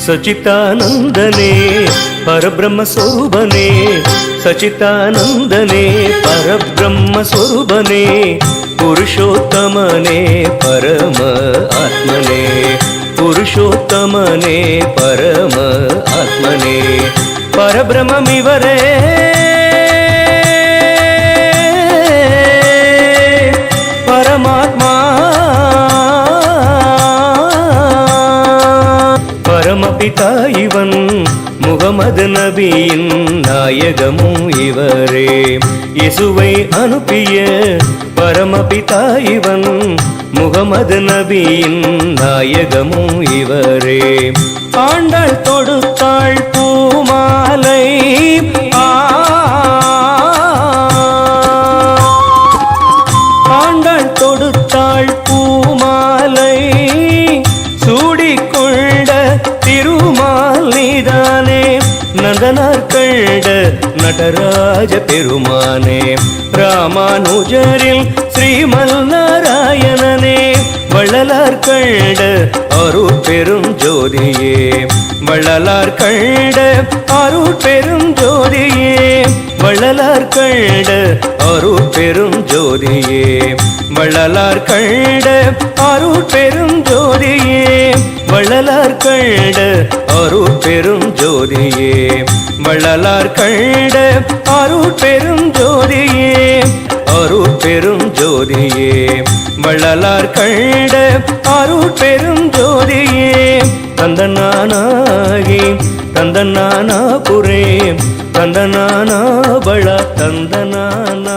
सचितानंदने परब्रह्म स्वरूपने सचितानंदने परब्रह्म स्वरूपने पुरुषोत्तमने परम आत्मने पुरुषोत्तमने परम आत्मने परब्रह्ममिवरे परमात्मा परमपिता इवन முகமது நபியின் நாயகமும் இவரே இயேசுவை அனுப்பிய பரமபிதா இவன் முகமது நபியின் நாயகமும் இவரே ஆண்டாள் தொடுத்தாள் பூமாலை ஆண்டாள் தொடுத்தாள் பூமாலை சூடிக்கொண்ட திருமால் நீதானே நந்தனார் கண்ட நடராஜ பெருமானே ராமானுஜரில் ஸ்ரீமல் நாராயணனே வள்ளலார் கண்ட அருள் பெரும் ஜோதியே வள்ளலார் கண்ட அருள் பெரும் ஜோதியே வள்ளலார் கண்ட அருள் பெரும் ஜோதியே வள்ளலார் கண்ட அருள் பெரும் ஜோதியே வள்ளலார் கண்ட அருள் பெரும் ஜோதியே வள்ளலார் கண்ட அருள் பெரும் ஜோதியே அருள் பெரும் ஜோதியே வள்ளலார் கண்ட அருள் பெரும் ஜோதியே தந்தனானாகி தந்தனானா புரே தந்தனானா பள தந்தனானா